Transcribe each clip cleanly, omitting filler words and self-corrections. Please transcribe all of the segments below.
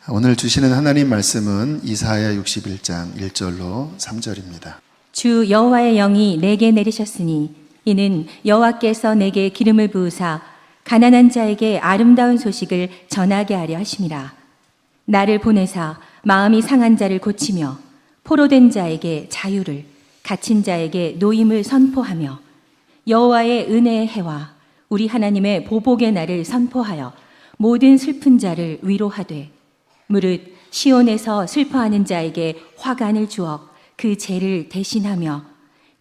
오늘 주시는 하나님 말씀은 이사야 61장 1절로 3절입니다. 주 여호와의 영이 내게 내리셨으니 이는 여호와께서 내게 기름을 부으사 가난한 자에게 아름다운 소식을 전하게 하려 하심이라. 나를 보내사 마음이 상한 자를 고치며 포로된 자에게 자유를, 갇힌 자에게 노임을 선포하며 여호와의 은혜의 해와 우리 하나님의 보복의 날을 선포하여 모든 슬픈 자를 위로하되 무릇 시온에서 슬퍼하는 자에게 화관을 주어 그 죄를 대신하며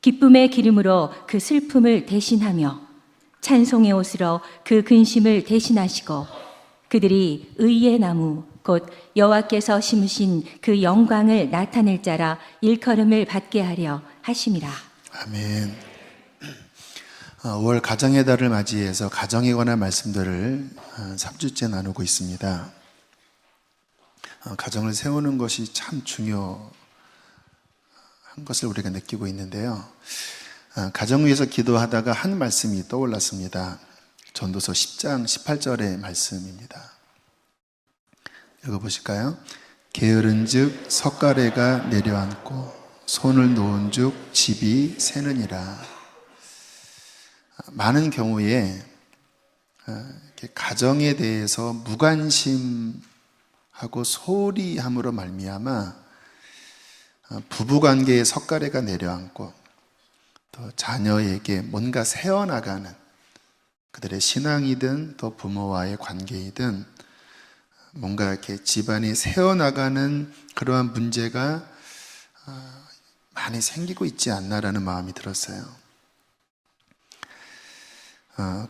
기쁨의 기름으로 그 슬픔을 대신하며 찬송의 옷으로 그 근심을 대신하시고 그들이 의의 나무 곧 여호와께서 심으신 그 영광을 나타낼 자라 일컬음을 받게 하려 하심이라. 아멘. 5월 가정의 달을 맞이해서 가정에 관한 말씀들을 3주째 나누고 있습니다. 가정을 세우는 것이 참 중요한 것을 우리가 느끼고 있는데요. 가정 위해서 기도하다가 한 말씀이 떠올랐습니다. 전도서 10장 18절의 말씀입니다. 읽어보실까요? 게으른즉 석가래가 내려앉고 손을 놓은즉 집이 새느니라. 많은 경우에 가정에 대해서 무관심하고 소홀히 함으로 말미암아 부부관계에 석가래가 내려앉고 또 자녀에게 뭔가 새어나가는 그들의 신앙이든 또 부모와의 관계이든 뭔가 이렇게 집안이 새어나가는 그러한 문제가 많이 생기고 있지 않나라는 마음이 들었어요.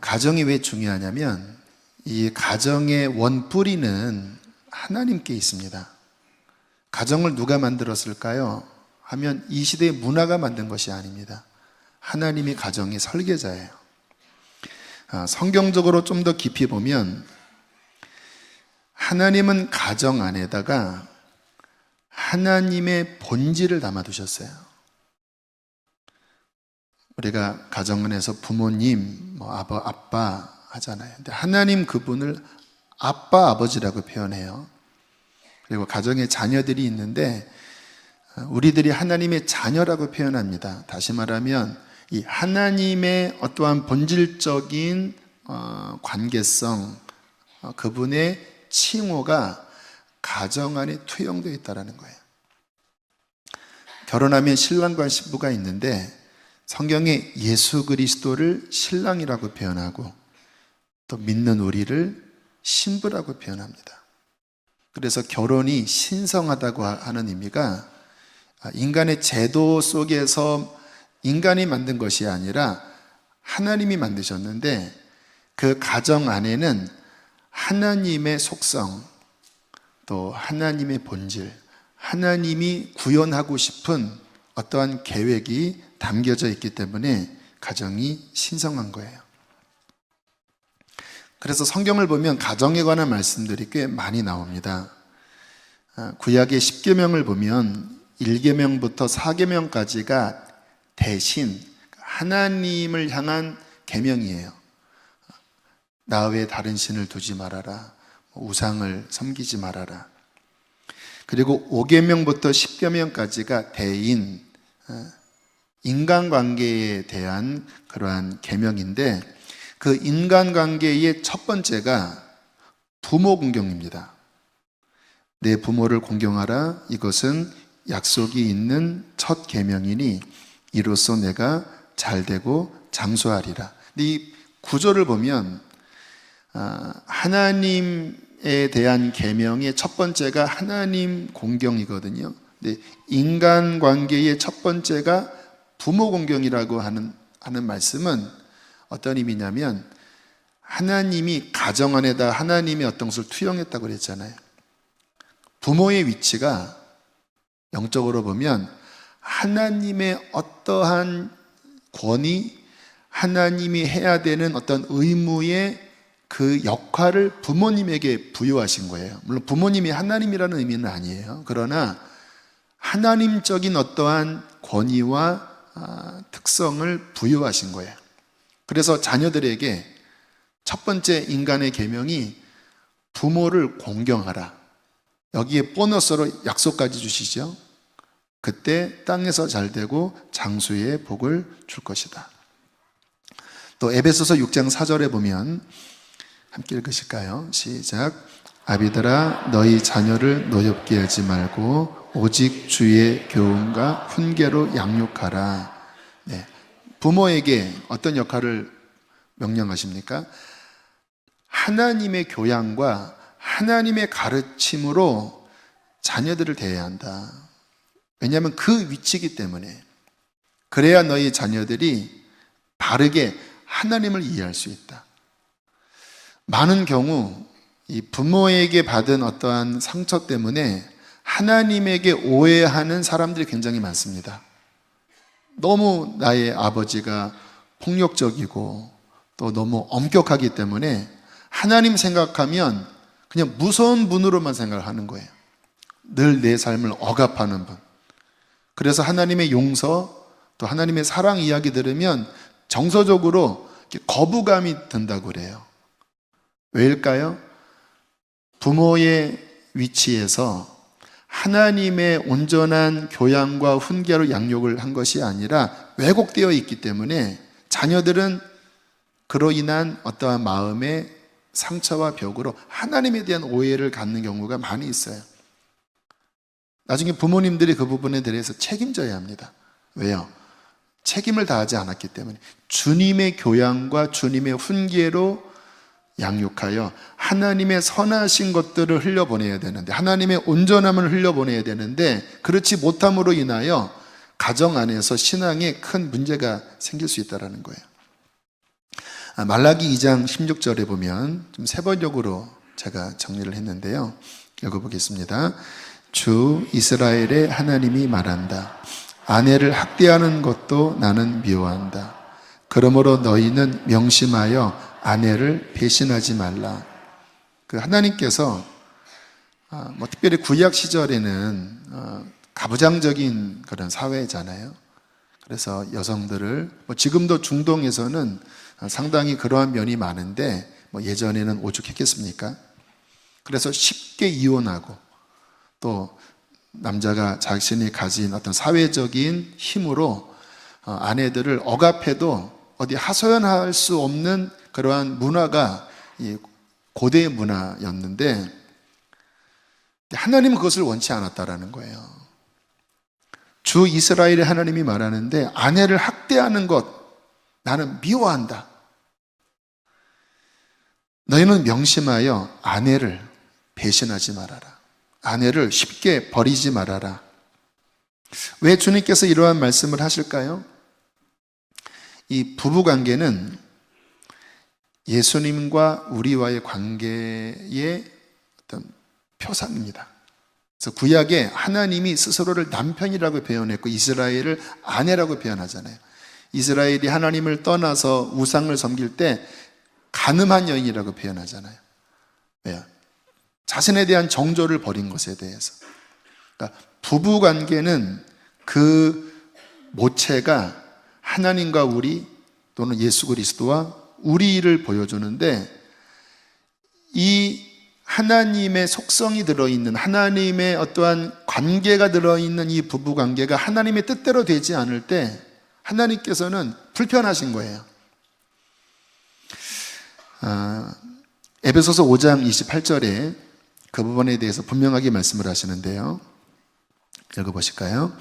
가정이 왜 중요하냐면 이 가정의 원뿌리는 하나님께 있습니다. 가정을 누가 만들었을까요? 하면 이 시대의 문화가 만든 것이 아닙니다. 하나님이 가정의 설계자예요. 성경적으로 좀 더 깊이 보면 하나님은 가정 안에다가 하나님의 본질을 담아두셨어요. 우리가 가정 안에서 부모님, 아빠 하잖아요. 근데 하나님 그분을 아빠, 아버지라고 표현해요. 그리고 가정에 자녀들이 있는데 우리들이 하나님의 자녀라고 표현합니다. 다시 말하면 이 하나님의 어떠한 본질적인 관계성, 그분의 칭호가 가정 안에 투영되어 있다는 거예요. 결혼하면 신랑과 신부가 있는데 성경에 예수 그리스도를 신랑이라고 표현하고 또 믿는 우리를 신부라고 표현합니다. 그래서 결혼이 신성하다고 하는 의미가 인간의 제도 속에서 인간이 만든 것이 아니라 하나님이 만드셨는데 그 가정 안에는 하나님의 속성, 또 하나님의 본질, 하나님이 구현하고 싶은 어떠한 계획이 담겨져 있기 때문에 가정이 신성한 거예요. 그래서 성경을 보면 가정에 관한 말씀들이 꽤 많이 나옵니다. 구약의 10계명을 보면 1계명부터 4계명까지가 대신 하나님을 향한 계명이에요. 나 외에 다른 신을 두지 말아라, 우상을 섬기지 말아라. 그리고 5계명부터 10계명까지가 대인, 인간관계에 대한 그러한 계명인데 그 인간관계의 첫 번째가 부모 공경입니다. 내 부모를 공경하라. 이것은 약속이 있는 첫 계명이니 이로써 내가 잘되고 장수하리라. 근데 이 구절을 보면 하나님에 대한 계명의 첫 번째가 하나님 공경이거든요. 근데 인간관계의 첫 번째가 부모 공경이라고 하는 말씀은 어떤 의미냐면 하나님이 가정 안에다 하나님의 어떤 것을 투영했다고 그랬잖아요. 부모의 위치가 영적으로 보면 하나님의 어떠한 권위, 하나님이 해야 되는 어떤 의무의 그 역할을 부모님에게 부여하신 거예요. 물론 부모님이 하나님이라는 의미는 아니에요. 그러나 하나님적인 어떠한 권위와 특성을 부여하신 거예요. 그래서 자녀들에게 첫 번째 인간의 계명이 부모를 공경하라. 여기에 보너스로 약속까지 주시죠. 그때 땅에서 잘 되고 장수의 복을 줄 것이다. 또 에베소서 6장 4절에 보면 함께 읽으실까요? 시작. 아비들아 너희 자녀를 노엽게 하지 말고 오직 주의 교훈과 훈계로 양육하라. 네. 부모에게 어떤 역할을 명령하십니까? 하나님의 교양과 하나님의 가르침으로 자녀들을 대해야 한다. 왜냐하면 그 위치이기 때문에. 그래야 너희 자녀들이 바르게 하나님을 이해할 수 있다. 많은 경우 이 부모에게 받은 어떠한 상처 때문에 하나님에게 오해하는 사람들이 굉장히 많습니다. 너무 나의 아버지가 폭력적이고 또 너무 엄격하기 때문에 하나님 생각하면 그냥 무서운 분으로만 생각을 하는 거예요. 늘 내 삶을 억압하는 분. 그래서 하나님의 용서 또 하나님의 사랑 이야기 들으면 정서적으로 거부감이 든다고 그래요. 왜일까요? 부모의 위치에서 하나님의 온전한 교양과 훈계로 양육을 한 것이 아니라 왜곡되어 있기 때문에 자녀들은 그로 인한 어떠한 마음의 상처와 벽으로 하나님에 대한 오해를 갖는 경우가 많이 있어요. 나중에 부모님들이 그 부분에 대해서 책임져야 합니다. 왜요? 책임을 다하지 않았기 때문에 주님의 교양과 주님의 훈계로 양육하여 하나님의 선하신 것들을 흘려보내야 되는데, 하나님의 온전함을 흘려보내야 되는데 그렇지 못함으로 인하여 가정 안에서 신앙에 큰 문제가 생길 수 있다는 거예요. 말라기 2장 16절에 보면 좀 세번역으로 제가 정리를 했는데요. 읽어보겠습니다. 주 이스라엘의 하나님이 말한다. 아내를 학대하는 것도 나는 미워한다. 그러므로 너희는 명심하여 아내를 배신하지 말라. 그 하나님께서 특별히 구약 시절에는 가부장적인 그런 사회잖아요. 그래서 여성들을 지금도 중동에서는 상당히 그러한 면이 많은데 예전에는 오죽했겠습니까? 그래서 쉽게 이혼하고 또 남자가 자신이 가진 어떤 사회적인 힘으로 아내들을 억압해도 어디 하소연할 수 없는 그러한 문화가 고대의 문화였는데 하나님은 그것을 원치 않았다라는 거예요. 주 이스라엘의 하나님이 말하는데 아내를 학대하는 것 나는 미워한다. 너희는 명심하여 아내를 배신하지 말아라. 아내를 쉽게 버리지 말아라. 왜 주님께서 이러한 말씀을 하실까요? 이 부부관계는 예수님과 우리와의 관계의 어떤 표상입니다. 그래서 구약에 하나님이 스스로를 남편이라고 표현했고 이스라엘을 아내라고 표현하잖아요. 이스라엘이 하나님을 떠나서 우상을 섬길 때 간음한 여인이라고 표현하잖아요. 왜요? 자신에 대한 정조를 버린 것에 대해서. 그러니까 부부관계는 그 모체가 하나님과 우리 또는 예수 그리스도와 우리를 보여주는데 이 하나님의 속성이 들어있는 하나님의 어떠한 관계가 들어있는 이 부부관계가 하나님의 뜻대로 되지 않을 때 하나님께서는 불편하신 거예요. 에베소서 5장 28절에 그 부분에 대해서 분명하게 말씀을 하시는데요. 읽어보실까요?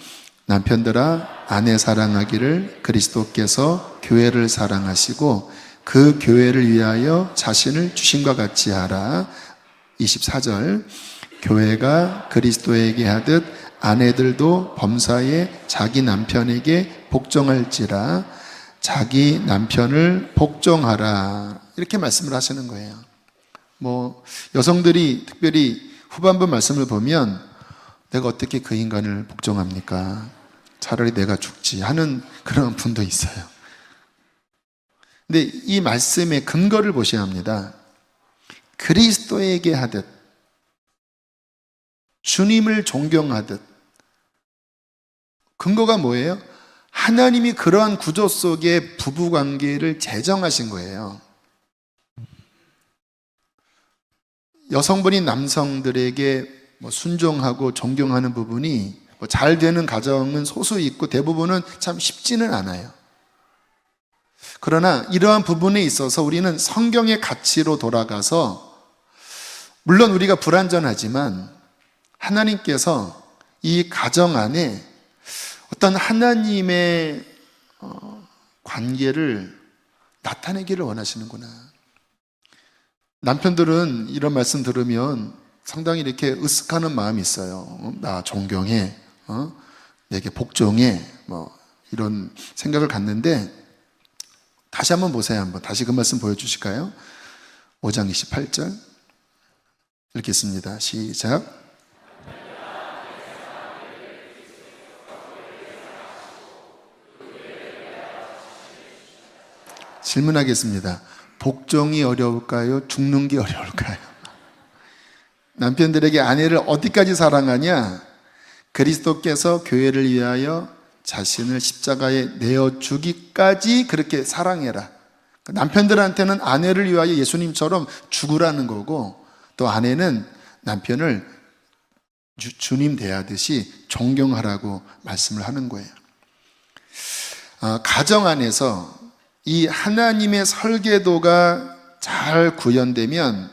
남편들아 아내 사랑하기를 그리스도께서 교회를 사랑하시고 그 교회를 위하여 자신을 주심과 같이 하라. 24절 교회가 그리스도에게 하듯 아내들도 범사에 자기 남편에게 복종할지라. 자기 남편을 복종하라. 이렇게 말씀을 하시는 거예요. 여성들이 특별히 후반부 말씀을 보면 내가 어떻게 그 인간을 복종합니까? 차라리 내가 죽지 하는 그런 분도 있어요. 근데 이 말씀의 근거를 보셔야 합니다. 그리스도에게 하듯 주님을 존경하듯 근거가 뭐예요? 하나님이 그러한 구조 속에 부부관계를 제정하신 거예요. 여성분이 남성들에게 뭐 순종하고 존경하는 부분이 뭐 잘 되는 가정은 소수 있고 대부분은 참 쉽지는 않아요. 그러나 이러한 부분에 있어서 우리는 성경의 가치로 돌아가서 물론 우리가 불완전하지만 하나님께서 이 가정 안에 어떤 하나님의 관계를 나타내기를 원하시는구나. 남편들은 이런 말씀 들으면 상당히 이렇게 으쓱하는 마음이 있어요. 나 존경해, 내게 복종해, 뭐 이런 생각을 갖는데 다시 한번 보세요. 한번 다시 그 말씀 보여주실까요? 5장 28절 읽겠습니다. 시작. 질문하겠습니다. 복종이 어려울까요? 죽는 게 어려울까요? 남편들에게 아내를 어디까지 사랑하냐? 그리스도께서 교회를 위하여 자신을 십자가에 내어주기까지 그렇게 사랑해라. 남편들한테는 아내를 위하여 예수님처럼 죽으라는 거고, 또 아내는 남편을 주님 대하듯이 존경하라고 말씀을 하는 거예요. 가정 안에서 이 하나님의 설계도가 잘 구현되면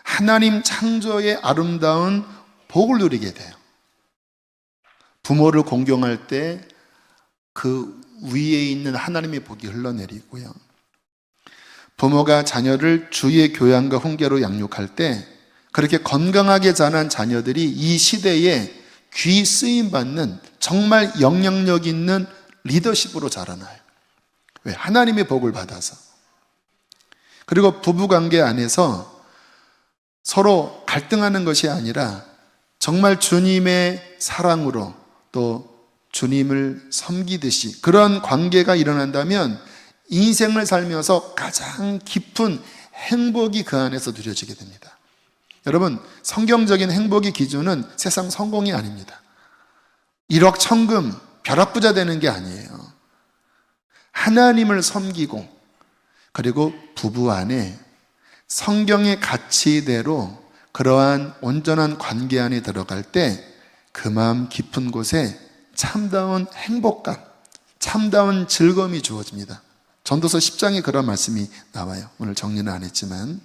하나님 창조의 아름다운 복을 누리게 돼요. 부모를 공경할 때 그 위에 있는 하나님의 복이 흘러내리고요. 부모가 자녀를 주의 교양과 훈계로 양육할 때 그렇게 건강하게 자란 자녀들이 이 시대에 귀 쓰임 받는 정말 영향력 있는 리더십으로 자라나요. 왜? 하나님의 복을 받아서. 그리고 부부관계 안에서 서로 갈등하는 것이 아니라 정말 주님의 사랑으로 또 주님을 섬기듯이 그런 관계가 일어난다면 인생을 살면서 가장 깊은 행복이 그 안에서 누려지게 됩니다. 여러분, 성경적인 행복의 기준은 세상 성공이 아닙니다. 1억 천금, 벼락부자 되는 게 아니에요. 하나님을 섬기고 그리고 부부 안에 성경의 가치대로 그러한 온전한 관계 안에 들어갈 때 그 마음 깊은 곳에 참다운 행복감, 참다운 즐거움이 주어집니다. 전도서 10장에 그런 말씀이 나와요. 오늘 정리는 안 했지만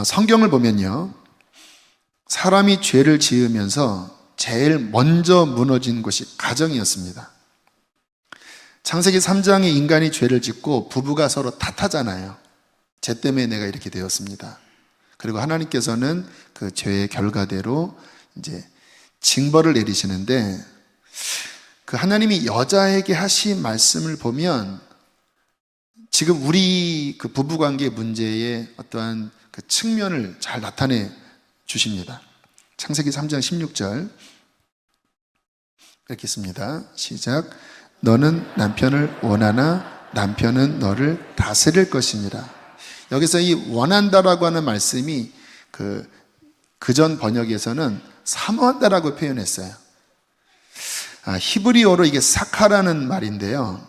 성경을 보면요, 사람이 죄를 지으면서 제일 먼저 무너진 것이 가정이었습니다. 창세기 3장에 인간이 죄를 짓고 부부가 서로 탓하잖아요. 죄 때문에 내가 이렇게 되었습니다. 그리고 하나님께서는 그 죄의 결과대로 이제 징벌을 내리시는데, 그 하나님이 여자에게 하신 말씀을 보면 지금 우리 그 부부관계 문제의 어떠한 그 측면을 잘 나타내 주십니다. 창세기 3장 16절 읽겠습니다. 시작. 너는 남편을 원하나 남편은 너를 다스릴 것이니라. 여기서 이 원한다라고 하는 말씀이 그전 번역에서는 사모한다라고 표현했어요. 히브리어로 이게 사카라는 말인데요.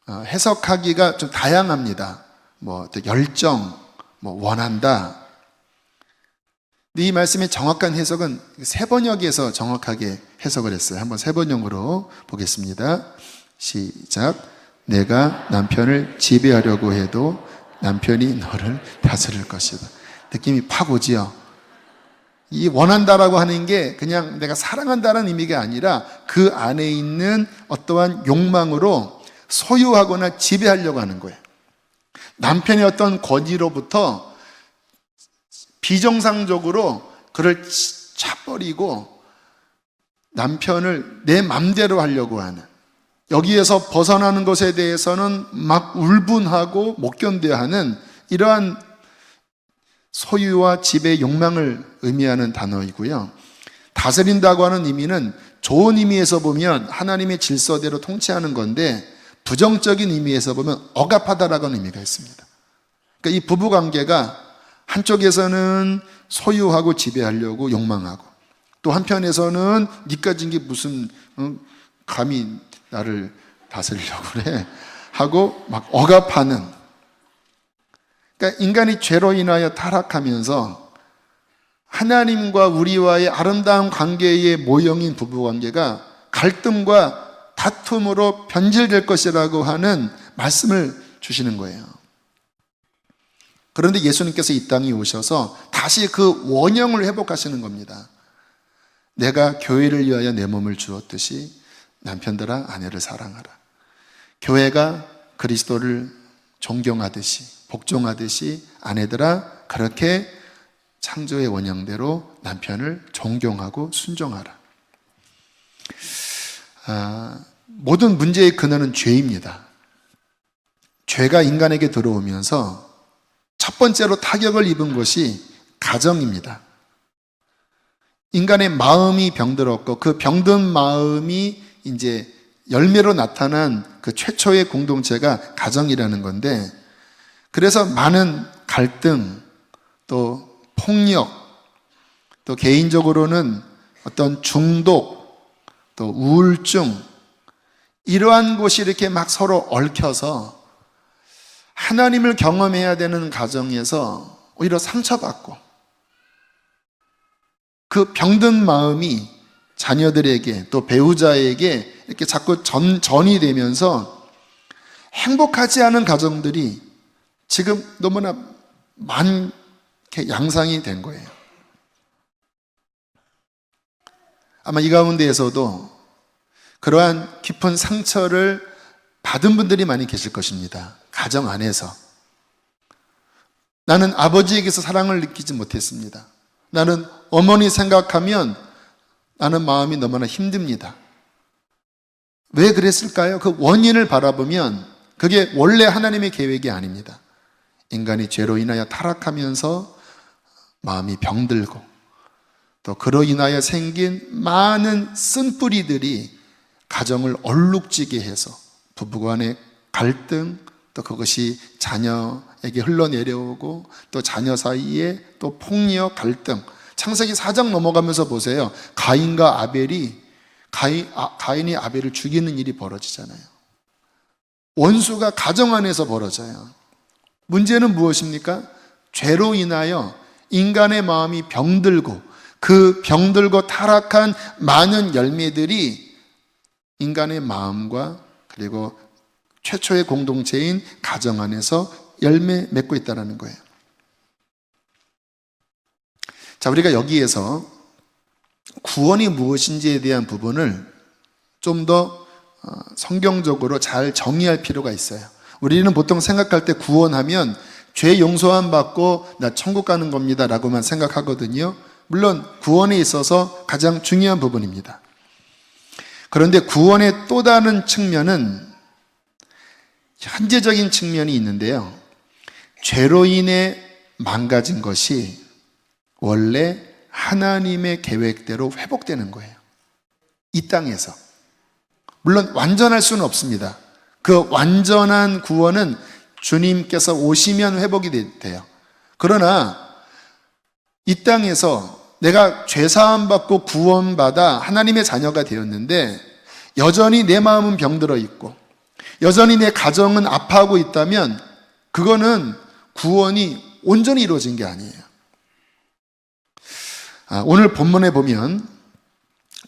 해석하기가 좀 다양합니다. 뭐 열정, 뭐 원한다. 근데 이 말씀의 정확한 해석은 세 번역에서 정확하게 해석을 했어요. 한번 세 번역으로 보겠습니다. 시작. 내가 남편을 지배하려고 해도 남편이 너를 다스릴 것이다. 느낌이 팍 오지요. 이 원한다라고 하는 게 그냥 내가 사랑한다는 의미가 아니라 그 안에 있는 어떠한 욕망으로 소유하거나 지배하려고 하는 거예요. 남편의 어떤 권위로부터 비정상적으로 그를 차버리고 남편을 내 맘대로 하려고 하는, 여기에서 벗어나는 것에 대해서는 막 울분하고 못 견뎌야 하는 이러한 소유와 지배의 욕망을 의미하는 단어이고요. 다스린다고 하는 의미는 좋은 의미에서 보면 하나님의 질서대로 통치하는 건데, 부정적인 의미에서 보면 억압하다라는 의미가 있습니다. 그러니까 이 부부관계가 한쪽에서는 소유하고 지배하려고 욕망하고, 또 한편에서는 니가 진 게 무슨 감히 나를 다스리려고 그래 하고 막 억압하는. 그러니까 인간이 죄로 인하여 타락하면서 하나님과 우리와의 아름다운 관계의 모형인 부부관계가 갈등과 다툼으로 변질될 것이라고 하는 말씀을 주시는 거예요. 그런데 예수님께서 이 땅에 오셔서 다시 그 원형을 회복하시는 겁니다. 내가 교회를 위하여 내 몸을 주었듯이 남편들아 아내를 사랑하라. 교회가 그리스도를 존경하듯이 복종하듯이 아내들아 그렇게 창조의 원형대로 남편을 존경하고 순종하라. 모든 문제의 근원은 죄입니다. 죄가 인간에게 들어오면서 첫 번째로 타격을 입은 것이 가정입니다. 인간의 마음이 병들었고 그 병든 마음이 이제 열매로 나타난 그 최초의 공동체가 가정이라는 건데, 그래서 많은 갈등, 또 폭력, 또 개인적으로는 어떤 중독, 또 우울증, 이러한 것이 이렇게 막 서로 얽혀서 하나님을 경험해야 되는 가정에서 오히려 상처받고 그 병든 마음이 자녀들에게 또 배우자에게 이렇게 자꾸 전이 되면서 행복하지 않은 가정들이 지금 너무나 많게 양상이 된 거예요. 아마 이 가운데에서도 그러한 깊은 상처를 받은 분들이 많이 계실 것입니다. 가정 안에서. 나는 아버지에게서 사랑을 느끼지 못했습니다. 나는 어머니 생각하면 나는 마음이 너무나 힘듭니다. 왜 그랬을까요? 그 원인을 바라보면 그게 원래 하나님의 계획이 아닙니다. 인간이 죄로 인하여 타락하면서 마음이 병들고 또 그로 인하여 생긴 많은 쓴뿌리들이 가정을 얼룩지게 해서 부부간의 갈등, 또 그것이 자녀에게 흘러내려오고 또 자녀 사이에 또 폭력, 갈등. 창세기 4장 넘어가면서 보세요. 가인이 아벨을 죽이는 일이 벌어지잖아요. 원수가 가정 안에서 벌어져요. 문제는 무엇입니까? 죄로 인하여 인간의 마음이 병들고 그 병들고 타락한 많은 열매들이 인간의 마음과 그리고 최초의 공동체인 가정 안에서 열매 맺고 있다는 거예요. 자, 우리가 여기에서 구원이 무엇인지에 대한 부분을 좀 더 성경적으로 잘 정의할 필요가 있어요. 우리는 보통 생각할 때 구원하면 죄 용서함 받고 나 천국 가는 겁니다 라고만 생각하거든요. 물론 구원에 있어서 가장 중요한 부분입니다. 그런데 구원의 또 다른 측면은 현재적인 측면이 있는데요. 죄로 인해 망가진 것이 원래 하나님의 계획대로 회복되는 거예요. 이 땅에서. 물론 완전할 수는 없습니다. 그 완전한 구원은 주님께서 오시면 회복이 돼요. 그러나 이 땅에서 내가 죄사함 받고 구원받아 하나님의 자녀가 되었는데 여전히 내 마음은 병들어 있고 여전히 내 가정은 아파하고 있다면 그거는 구원이 온전히 이루어진 게 아니에요. 오늘 본문에 보면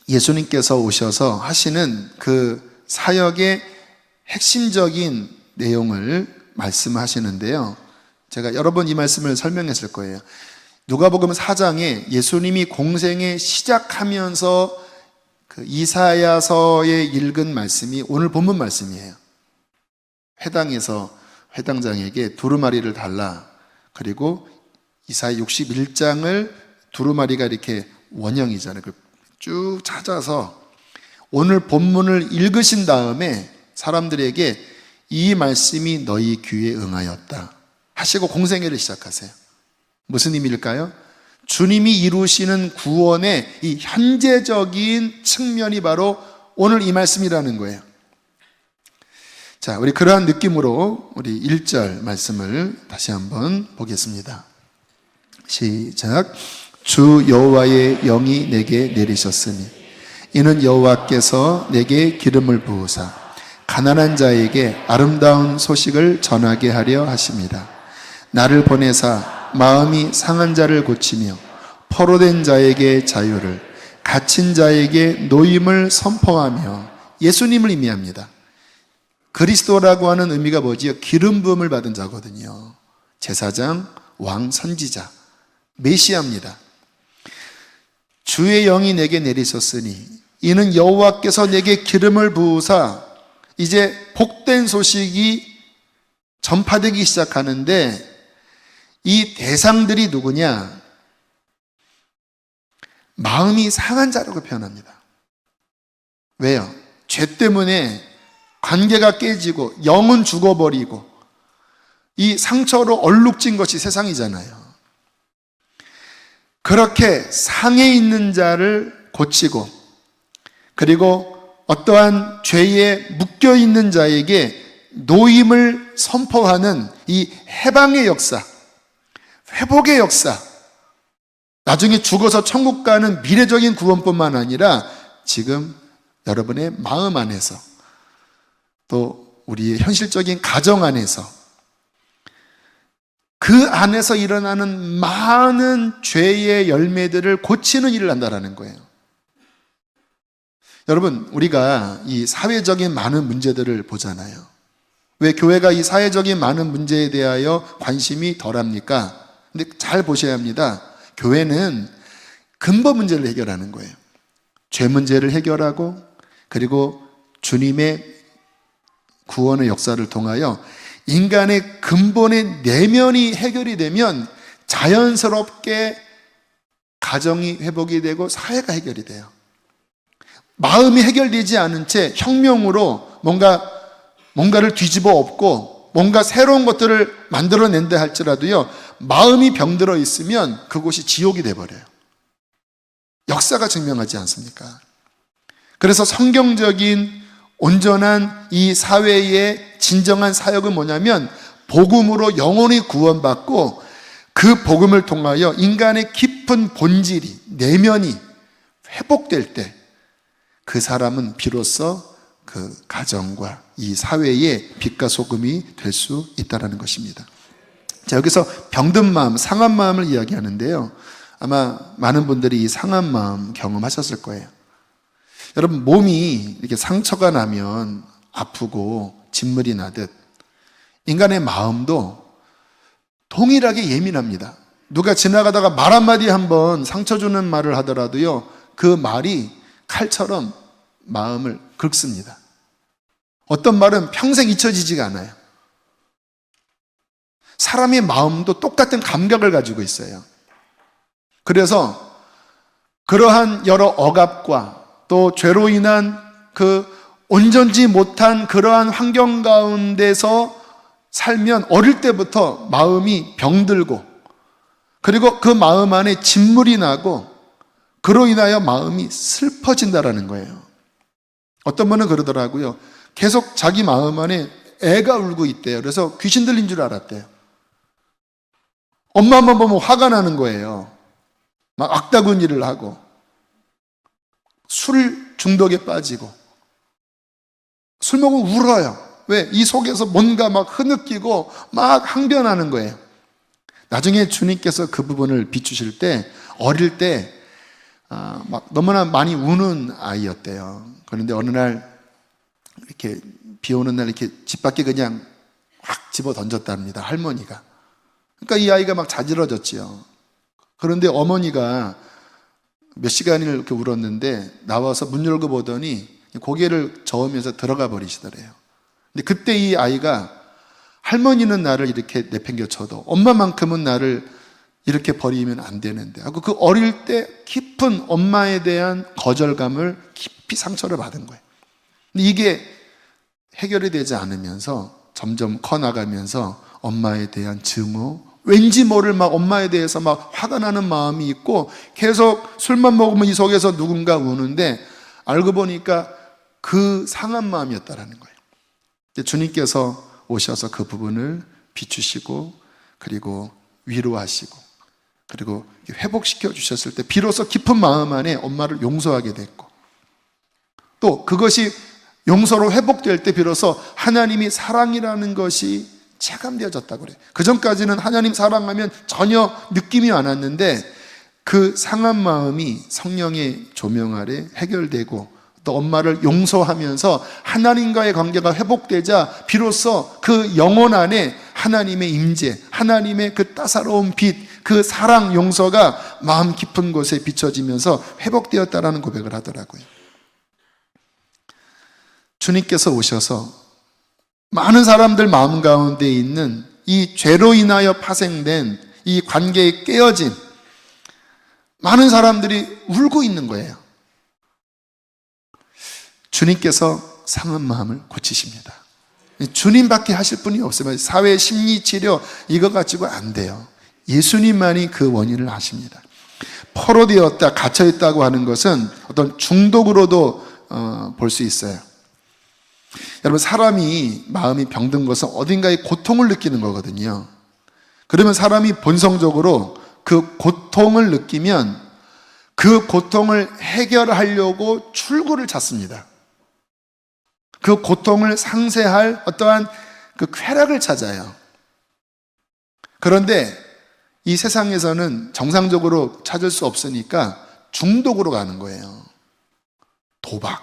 예수님께서 오셔서 하시는 그 사역의 핵심적인 내용을 말씀하시는데요. 제가 여러 번 이 말씀을 설명했을 거예요. 누가복음 4장에 예수님이 공생에 시작하면서 그 이사야서에 읽은 말씀이 오늘 본문 말씀이에요. 회당에서 회당장에게 두루마리를 달라. 그리고 이사야 61장을 두루마리가 이렇게 원형이잖아요. 쭉 찾아서 오늘 본문을 읽으신 다음에 사람들에게 이 말씀이 너희 귀에 응하였다 하시고 공생애를 시작하세요. 무슨 의미일까요? 주님이 이루시는 구원의 이 현재적인 측면이 바로 오늘 이 말씀이라는 거예요. 자, 우리 그러한 느낌으로 우리 1절 말씀을 다시 한번 보겠습니다. 시작. 주 여호와의 영이 내게 내리셨으니 이는 여호와께서 내게 기름을 부으사 가난한 자에게 아름다운 소식을 전하게 하려 하심이라. 나를 보내사 마음이 상한 자를 고치며 포로된 자에게 자유를, 갇힌 자에게 노임을 선포하며, 예수님을 의미합니다. 그리스도라고 하는 의미가 뭐지요? 기름 부음을 받은 자거든요. 제사장, 왕, 선지자, 메시아입니다. 주의 영이 내게 내리셨으니 이는 여호와께서 내게 기름을 부으사, 이제 복된 소식이 전파되기 시작하는데, 이 대상들이 누구냐? 마음이 상한 자라고 표현합니다. 왜요? 죄 때문에 관계가 깨지고 영은 죽어버리고 이 상처로 얼룩진 것이 세상이잖아요. 그렇게 상해 있는 자를 고치고, 그리고 어떠한 죄에 묶여 있는 자에게 노임을 선포하는 이 해방의 역사, 회복의 역사, 나중에 죽어서 천국 가는 미래적인 구원뿐만 아니라 지금 여러분의 마음 안에서, 또 우리의 현실적인 가정 안에서, 그 안에서 일어나는 많은 죄의 열매들을 고치는 일을 한다는 거예요. 여러분, 우리가 이 사회적인 많은 문제들을 보잖아요. 왜 교회가 이 사회적인 많은 문제에 대하여 관심이 덜합니까? 근데 잘 보셔야 합니다. 교회는 근본 문제를 해결하는 거예요. 죄 문제를 해결하고, 그리고 주님의 구원의 역사를 통하여 인간의 근본의 내면이 해결이 되면 자연스럽게 가정이 회복이 되고 사회가 해결이 돼요. 마음이 해결되지 않은 채 혁명으로 뭔가를 뒤집어 엎고 뭔가 새로운 것들을 만들어낸다 할지라도요, 마음이 병들어 있으면 그곳이 지옥이 돼버려요. 역사가 증명하지 않습니까? 그래서 성경적인 온전한 이 사회의 진정한 사역은 뭐냐면, 복음으로 영혼이 구원받고 그 복음을 통하여 인간의 깊은 본질이, 내면이 회복될 때 그 사람은 비로소 그 가정과 이 사회의 빛과 소금이 될 수 있다는 것입니다. 자, 여기서 병든 마음, 상한 마음을 이야기하는데요, 아마 많은 분들이 이 상한 마음 경험하셨을 거예요. 여러분, 몸이 이렇게 상처가 나면 아프고 진물이 나듯 인간의 마음도 동일하게 예민합니다. 누가 지나가다가 말 한마디 한번 상처 주는 말을 하더라도요, 그 말이 칼처럼 마음을 긁습니다. 어떤 말은 평생 잊혀지지가 않아요. 사람의 마음도 똑같은 감각을 가지고 있어요. 그래서 그러한 여러 억압과 또 죄로 인한 그 온전지 못한 그러한 환경 가운데서 살면 어릴 때부터 마음이 병들고, 그리고 그 마음 안에 진물이 나고, 그로 인하여 마음이 슬퍼진다라는 거예요. 어떤 분은 그러더라고요. 계속 자기 마음 안에 애가 울고 있대요. 그래서 귀신 들린 줄 알았대요. 엄마만 보면 화가 나는 거예요. 막 악다군 일을 하고, 술 중독에 빠지고, 술 먹으면 울어요. 왜? 이 속에서 뭔가 막 흐느끼고 막 항변하는 거예요. 나중에 주님께서 그 부분을 비추실 때, 어릴 때 막 너무나 많이 우는 아이였대요. 그런데 어느 날 이렇게 비 오는 날 이렇게 집 밖에 그냥 확 집어 던졌답니다, 할머니가. 그러니까 이 아이가 막 자지러졌지요. 그런데 어머니가 몇 시간을 이렇게 울었는데 나와서 문 열고 보더니 고개를 저으면서 들어가 버리시더래요. 근데 그때 이 아이가, 할머니는 나를 이렇게 내팽겨쳐도 엄마만큼은 나를 이렇게 버리면 안 되는데 하고, 그 어릴 때 깊은 엄마에 대한 거절감을 깊이 상처를 받은 거예요. 근데 이게 해결이 되지 않으면서 점점 커나가면서 엄마에 대한 증오, 왠지 모를 막 엄마에 대해서 막 화가 나는 마음이 있고, 계속 술만 먹으면 이 속에서 누군가 우는데, 알고 보니까 그 상한 마음이었다라는 거예요. 주님께서 오셔서 그 부분을 비추시고, 그리고 위로하시고, 그리고 회복시켜 주셨을 때 비로소 깊은 마음 안에 엄마를 용서하게 됐고, 또 그것이 용서로 회복될 때 비로소 하나님이 사랑이라는 것이 체감되어졌다고 그래요. 그 전까지는 하나님 사랑하면 전혀 느낌이 안 왔는데, 그 상한 마음이 성령의 조명 아래 해결되고 또 엄마를 용서하면서 하나님과의 관계가 회복되자 비로소 그 영혼 안에 하나님의 임재, 하나님의 그 따사로운 빛, 그 사랑, 용서가 마음 깊은 곳에 비춰지면서 회복되었다라는 고백을 하더라고요. 주님께서 오셔서 많은 사람들 마음 가운데 있는 이 죄로 인하여 파생된 이 관계에 깨어진 많은 사람들이 울고 있는 거예요. 주님께서 상한 마음을 고치십니다. 주님밖에 하실 분이 없어요. 사회 심리 치료 이거 가지고 안 돼요. 예수님만이 그 원인을 아십니다. 포로되었다, 갇혀있다고 하는 것은 어떤 중독으로도 볼 수 있어요. 여러분, 사람이 마음이 병든 것은 어딘가에 고통을 느끼는 거거든요. 그러면 사람이 본성적으로 그 고통을 느끼면 그 고통을 해결하려고 출구를 찾습니다. 그 고통을 상쇄할 어떠한 그 쾌락을 찾아요. 그런데 이 세상에서는 정상적으로 찾을 수 없으니까 중독으로 가는 거예요. 도박,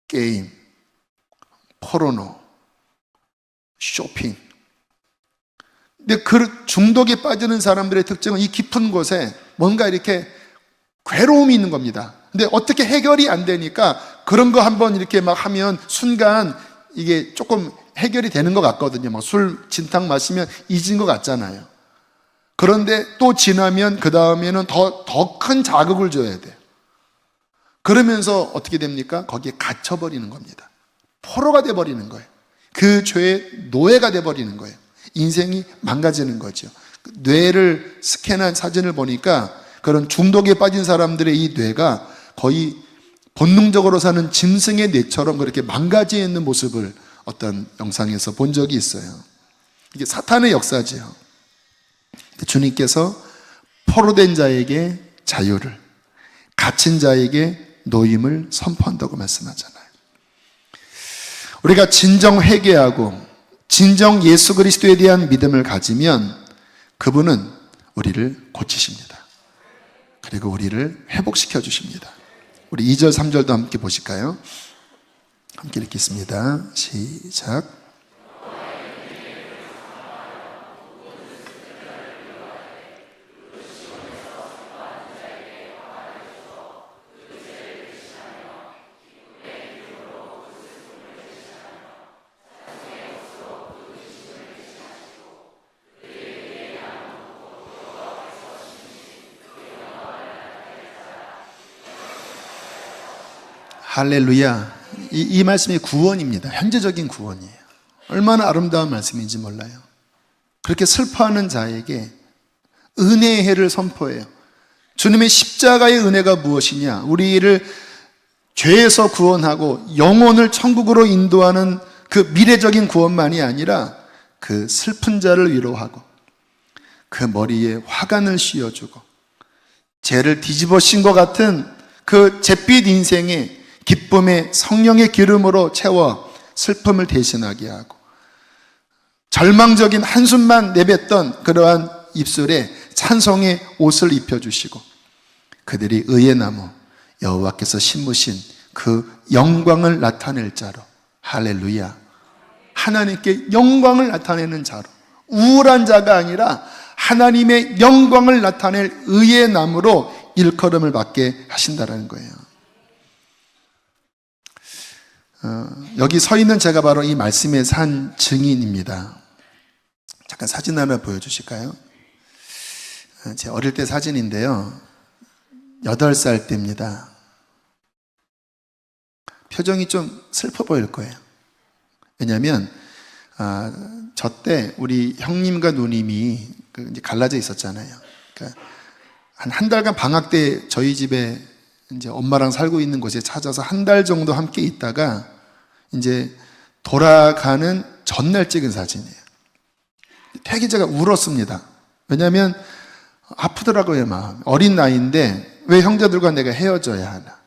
게임, 포르노, 쇼핑. 근데 그 중독에 빠지는 사람들의 특징은 이 깊은 곳에 뭔가 이렇게 괴로움이 있는 겁니다. 근데 어떻게 해결이 안 되니까 그런 거 한번 이렇게 막 하면 순간 이게 조금 해결이 되는 것 같거든요. 막 술 진탕 마시면 잊은 것 같잖아요. 그런데 또 지나면 그 다음에는 더 큰 자극을 줘야 돼요. 그러면서 어떻게 됩니까? 거기에 갇혀버리는 겁니다. 포로가 돼버리는 거예요. 그 죄의 노예가 돼버리는 거예요. 인생이 망가지는 거죠. 뇌를 스캔한 사진을 보니까 그런 중독에 빠진 사람들의 이 뇌가 거의 본능적으로 사는 짐승의 뇌처럼 그렇게 망가져 있는 모습을 어떤 영상에서 본 적이 있어요. 이게 사탄의 역사지요. 주님께서 포로된 자에게 자유를, 갇힌 자에게 노임을 선포한다고 말씀하잖아요. 우리가 진정 회개하고 진정 예수 그리스도에 대한 믿음을 가지면 그분은 우리를 고치십니다. 그리고 우리를 회복시켜 주십니다. 우리 2절, 3절도 함께 보실까요? 함께 읽겠습니다. 시작. 할렐루야. 이 말씀이 구원입니다. 현재적인 구원이에요. 얼마나 아름다운 말씀인지 몰라요. 그렇게 슬퍼하는 자에게 은혜의 해를 선포해요. 주님의 십자가의 은혜가 무엇이냐? 우리를 죄에서 구원하고 영혼을 천국으로 인도하는 그 미래적인 구원만이 아니라 그 슬픈 자를 위로하고 그 머리에 화관을 씌워주고 죄를 뒤집어 씌운 것 같은 그 잿빛 인생에 기쁨의 성령의 기름으로 채워 슬픔을 대신하게 하고 절망적인 한숨만 내뱉던 그러한 입술에 찬송의 옷을 입혀주시고 그들이 의의 나무 여호와께서 심으신 그 영광을 나타낼 자로, 할렐루야, 하나님께 영광을 나타내는 자로, 우울한 자가 아니라 하나님의 영광을 나타낼 의의 나무로 일컬음을 받게 하신다는 거예요. 여기 서 있는 제가 바로 이 말씀의 산 증인입니다. 잠깐 사진 하나 보여주실까요? 제 어릴 때 사진인데요. 8살 때입니다. 표정이 좀 슬퍼 보일 거예요. 왜냐하면 저 때 우리 형님과 누님이 이제 갈라져 있었잖아요. 그러니까 한 달간 방학 때 저희 집에 이제 엄마랑 살고 있는 곳에 찾아서 한 달 정도 함께 있다가 이제 돌아가는 전날 찍은 사진이에요. 되게 제가 울었습니다. 왜냐하면 아프더라고요, 마음. 어린 나이인데 왜 형제들과 내가 헤어져야 하나.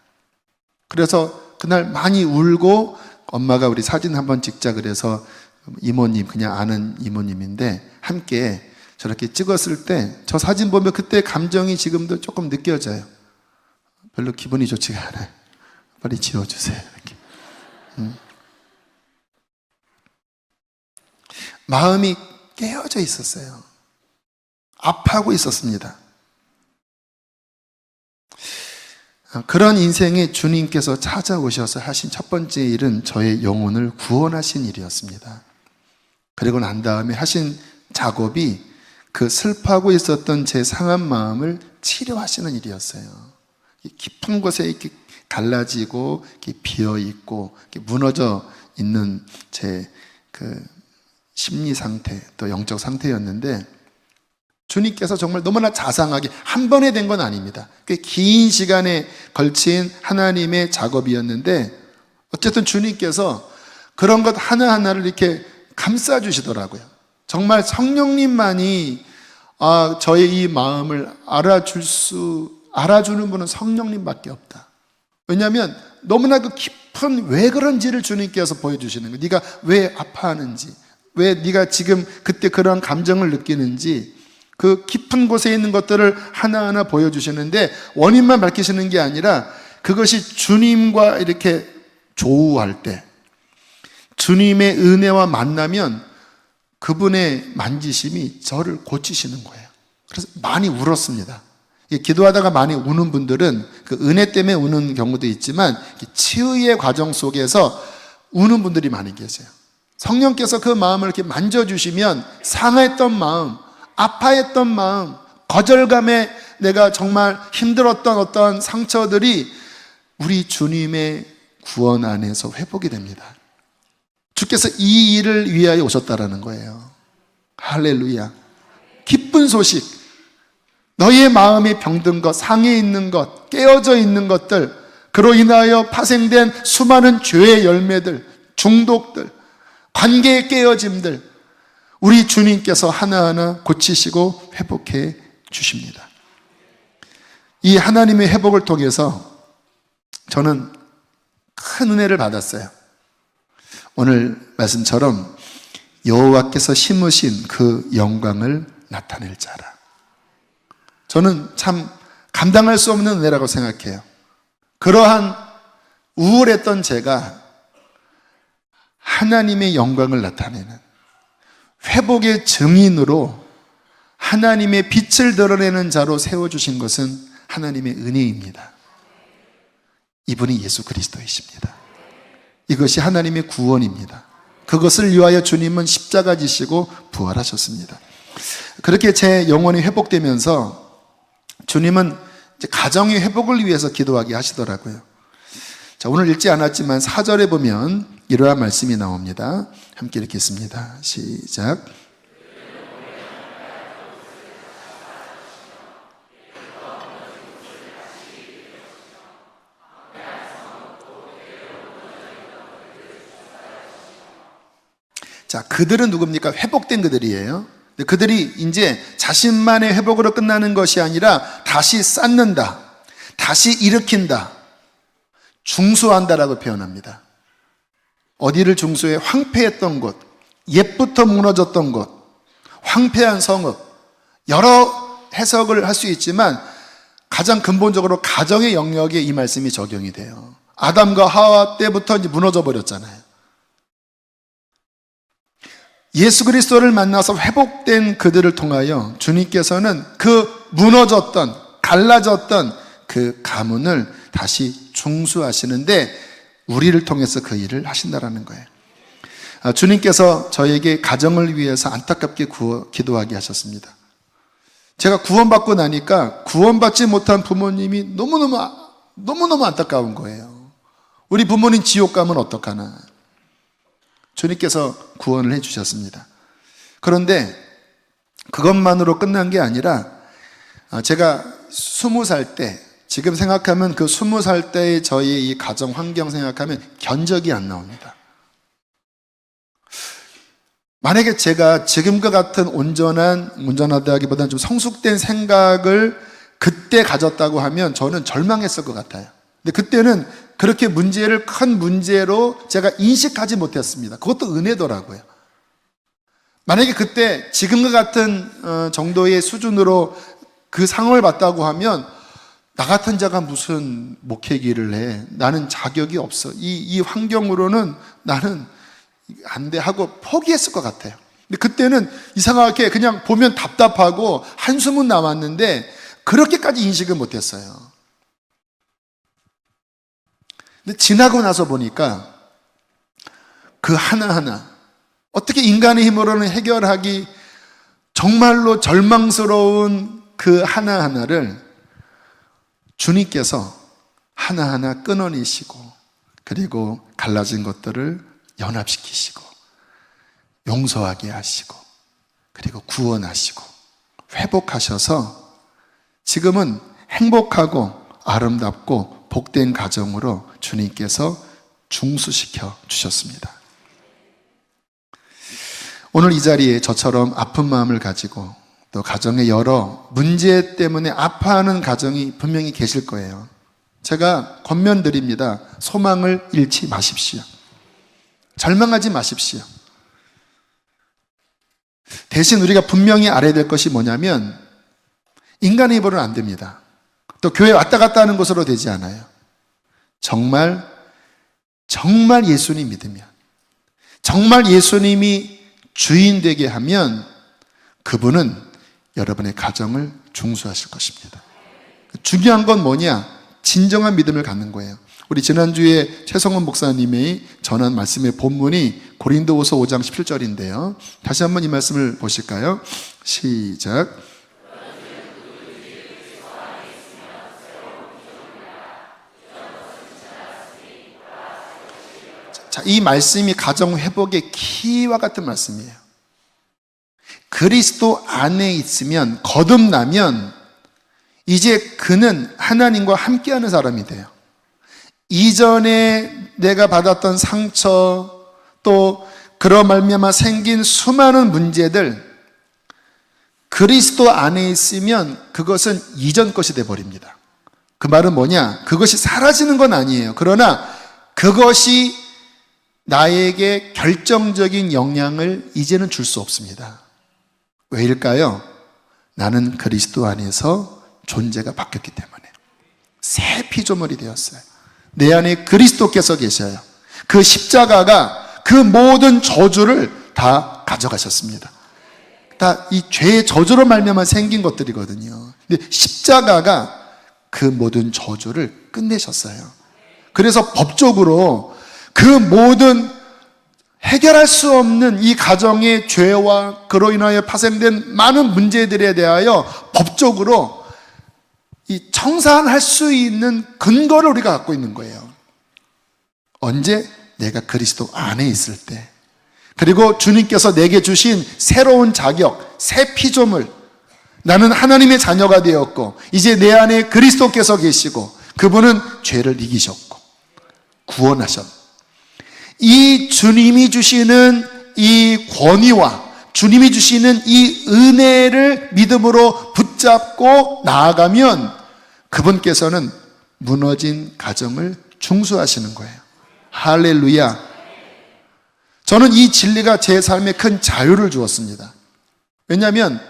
그래서 그날 많이 울고 엄마가 우리 사진 한번 찍자 그래서 이모님, 그냥 아는 이모님인데 함께 저렇게 찍었을 때 저 사진 보면 그때 감정이 지금도 조금 느껴져요. 별로 기분이 좋지가 않아요. 빨리 지워주세요. 이렇게. 마음이 깨어져 있었어요. 아파하고 있었습니다. 그런 인생에 주님께서 찾아오셔서 하신 첫 번째 일은 저의 영혼을 구원하신 일이었습니다. 그리고 난 다음에 하신 작업이 그 슬퍼하고 있었던 제 상한 마음을 치료하시는 일이었어요. 깊은 곳에 이렇게 갈라지고 이렇게 비어 있고 이렇게 무너져 있는 제 그 심리 상태, 또 영적 상태였는데 주님께서 정말 너무나 자상하게 한 번에 된 건 아닙니다. 꽤 긴 시간에 걸친 하나님의 작업이었는데 어쨌든 주님께서 그런 것 하나하나를 이렇게 감싸주시더라고요. 정말 성령님만이 저의 이 마음을 알아주는 분은 성령님밖에 없다. 왜냐하면 너무나 그 깊은 왜 그런지를 주님께서 보여주시는 거예요. 네가 왜 아파하는지, 왜 네가 지금 그때 그런 감정을 느끼는지 그 깊은 곳에 있는 것들을 하나하나 보여주시는데 원인만 밝히시는 게 아니라 그것이 주님과 이렇게 조우할 때 주님의 은혜와 만나면 그분의 만지심이 저를 고치시는 거예요. 그래서 많이 울었습니다. 기도하다가 많이 우는 분들은 그 은혜 때문에 우는 경우도 있지만 치유의 과정 속에서 우는 분들이 많이 계세요. 성령께서 그 마음을 이렇게 만져주시면 상했던 마음, 아파했던 마음, 거절감에 내가 정말 힘들었던 어떤 상처들이 우리 주님의 구원 안에서 회복이 됩니다. 주께서 이 일을 위하여 오셨다라는 거예요. 할렐루야. 기쁜 소식. 너의 마음에 병든 것, 상해 있는 것, 깨어져 있는 것들, 그로 인하여 파생된 수많은 죄의 열매들, 중독들, 관계의 깨어짐들, 우리 주님께서 하나하나 고치시고 회복해 주십니다. 이 하나님의 회복을 통해서 저는 큰 은혜를 받았어요. 오늘 말씀처럼 여호와께서 심으신 그 영광을 나타낼 자라. 저는 참 감당할 수 없는 은혜라고 생각해요. 그러한 우울했던 제가 하나님의 영광을 나타내는 회복의 증인으로 하나님의 빛을 드러내는 자로 세워주신 것은 하나님의 은혜입니다. 이분이 예수 그리스도이십니다. 이것이 하나님의 구원입니다. 그것을 위하여 주님은 십자가 지시고 부활하셨습니다. 그렇게 제 영혼이 회복되면서 주님은 이제 가정의 회복을 위해서 기도하게 하시더라고요. 자, 오늘 읽지 않았지만 4절에 보면 이러한 말씀이 나옵니다. 함께 읽겠습니다. 시작. 자, 그들은 누굽니까? 회복된 그들이에요. 그들이 이제 자신만의 회복으로 끝나는 것이 아니라 다시 쌓는다, 다시 일으킨다, 중수한다라고 표현합니다. 어디를 중수해? 황폐했던 곳, 옛부터 무너졌던 곳, 황폐한 성읍. 여러 해석을 할 수 있지만 가장 근본적으로 가정의 영역에 이 말씀이 적용이 돼요. 아담과 하와 때부터 이제 무너져 버렸잖아요. 예수 그리스도를 만나서 회복된 그들을 통하여 주님께서는 그 무너졌던, 갈라졌던 그 가문을 다시 중수하시는데 우리를 통해서 그 일을 하신다라는 거예요. 주님께서 저에게 가정을 위해서 안타깝게 기도하게 하셨습니다. 제가 구원받고 나니까 구원받지 못한 부모님이 너무너무 안타까운 거예요. 우리 부모님 지옥 가면 어떡하나. 주님께서 구원을 해주셨습니다. 그런데 그것만으로 끝난 게 아니라 제가 20살 때, 지금 생각하면 그 20살 때의 저희 이 가정 환경 생각하면 견적이 안 나옵니다. 만약에 제가 지금과 같은 온전하다기보다는 좀 성숙된 생각을 그때 가졌다고 하면 저는 절망했을 것 같아요. 근데 그때는 그렇게 큰 문제로 제가 인식하지 못했습니다. 그것도 은혜더라고요. 만약에 그때 지금과 같은 정도의 수준으로 그 상을 받다고 하면 나 같은 자가 무슨 목회기를 해. 나는 자격이 없어. 이 환경으로는 나는 안 돼 하고 포기했을 것 같아요. 근데 그때는 이상하게 그냥 보면 답답하고 한숨은 남았는데 그렇게까지 인식을 못했어요. 근데 지나고 나서 보니까 그 하나하나 어떻게 인간의 힘으로는 해결하기 정말로 절망스러운 그 하나하나를 주님께서 하나하나 끊어내시고 그리고 갈라진 것들을 연합시키시고 용서하게 하시고 그리고 구원하시고 회복하셔서 지금은 행복하고 아름답고 복된 가정으로 주님께서 중수시켜 주셨습니다. 오늘 이 자리에 저처럼 아픈 마음을 가지고 또 가정의 여러 문제 때문에 아파하는 가정이 분명히 계실 거예요. 제가 권면드립니다. 소망을 잃지 마십시오. 절망하지 마십시오. 대신 우리가 분명히 알아야 될 것이 뭐냐면 인간의 힘으로는 안 됩니다. 또 교회 왔다 갔다 하는 것으로 되지 않아요. 정말 예수님 믿으면, 정말 예수님이 주인 되게 하면 그분은 여러분의 가정을 중수하실 것입니다. 중요한 건 뭐냐? 진정한 믿음을 갖는 거예요. 우리 지난주에 최성원 목사님이 전한 말씀의 본문이 고린도후서 5장 17절인데요. 다시 한번 이 말씀을 보실까요? 시작. 자, 이 말씀이 가정 회복의 키와 같은 말씀이에요. 그리스도 안에 있으면, 거듭나면 이제 그는 하나님과 함께하는 사람이 돼요. 이전에 내가 받았던 상처, 또 그로 말미암아 생긴 수많은 문제들, 그리스도 안에 있으면 그것은 이전 것이 돼버립니다. 그 말은 뭐냐? 그것이 사라지는 건 아니에요. 그러나 그것이 나에게 결정적인 영향을 이제는 줄 수 없습니다. 왜일까요? 나는 그리스도 안에서 존재가 바뀌었기 때문에. 새 피조물이 되었어요. 내 안에 그리스도께서 계셔요. 그 십자가가 그 모든 저주를 다 가져가셨습니다. 다 이 죄의 저주로 말미암아 생긴 것들이거든요. 근데 십자가가 그 모든 저주를 끝내셨어요. 그래서 법적으로 그 모든 해결할 수 없는 이 가정의 죄와 그로 인하여 파생된 많은 문제들에 대하여 법적으로 이 청산할 수 있는 근거를 우리가 갖고 있는 거예요. 언제? 내가 그리스도 안에 있을 때. 그리고 주님께서 내게 주신 새로운 자격, 새 피조물. 나는 하나님의 자녀가 되었고 이제 내 안에 그리스도께서 계시고 그분은 죄를 이기셨고 구원하셨고 이 주님이 주시는 이 권위와 주님이 주시는 이 은혜를 믿음으로 붙잡고 나아가면 그분께서는 무너진 가정을 중수하시는 거예요. 할렐루야. 저는 이 진리가 제 삶에 큰 자유를 주었습니다. 왜냐하면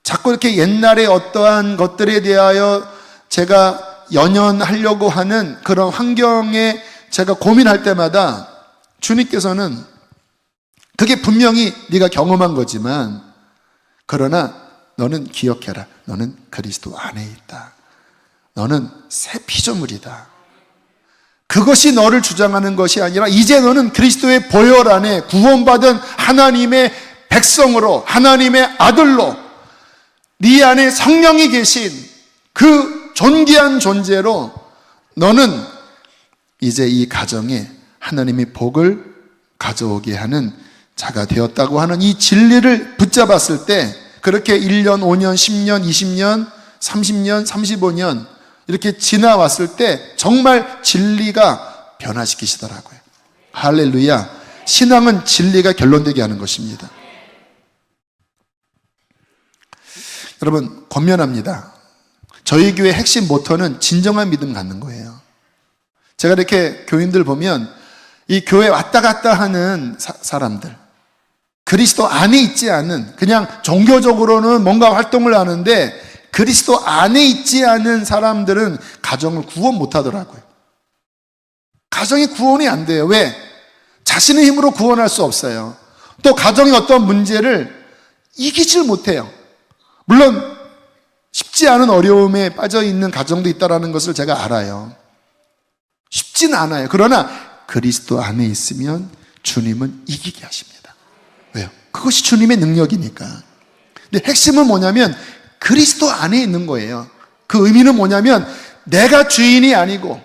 자꾸 이렇게 옛날에 어떠한 것들에 대하여 제가 연연하려고 하는 그런 환경에 제가 고민할 때마다 주님께서는 그게 분명히 네가 경험한 거지만 그러나 너는 기억해라. 너는 그리스도 안에 있다. 너는 새 피조물이다. 그것이 너를 주장하는 것이 아니라 이제 너는 그리스도의 보혈 안에 구원받은 하나님의 백성으로 하나님의 아들로 네 안에 성령이 계신 그 존귀한 존재로 너는 이제 이 가정에 하나님의 복을 가져오게 하는 자가 되었다고 하는 이 진리를 붙잡았을 때 그렇게 1년, 5년, 10년, 20년, 30년, 35년 이렇게 지나왔을 때 정말 진리가 변화시키시더라고요. 할렐루야. 신앙은 진리가 결론되게 하는 것입니다. 여러분, 권면합니다. 저희 교회 핵심 모토는 진정한 믿음 갖는 거예요. 제가 이렇게 교인들 보면 이 교회 왔다 갔다 하는 사람들, 그리스도 안에 있지 않은, 그냥 종교적으로는 뭔가 활동을 하는데 그리스도 안에 있지 않은 사람들은 가정을 구원 못 하더라고요. 가정이 구원이 안 돼요. 왜? 자신의 힘으로 구원할 수 없어요. 또 가정의 어떤 문제를 이기질 못해요. 물론 쉽지 않은 어려움에 빠져 있는 가정도 있다는 것을 제가 알아요. 쉽지는 않아요. 그러나 그리스도 안에 있으면 주님은 이기게 하십니다. 왜요? 그것이 주님의 능력이니까. 근데 핵심은 뭐냐면 그리스도 안에 있는 거예요. 그 의미는 뭐냐면 내가 주인이 아니고,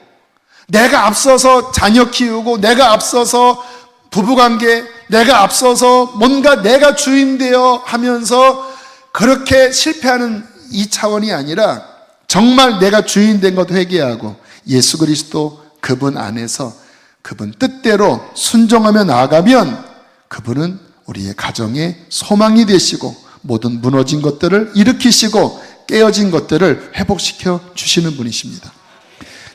내가 앞서서 자녀 키우고, 내가 앞서서 부부관계, 내가 앞서서 뭔가 내가 주인 되어 하면서 그렇게 실패하는 이 차원이 아니라 정말 내가 주인 된 것 회개하고 예수 그리스도 그분 안에서 그분 뜻대로 순종하며 나아가면 그분은 우리의 가정의 소망이 되시고 모든 무너진 것들을 일으키시고 깨어진 것들을 회복시켜 주시는 분이십니다.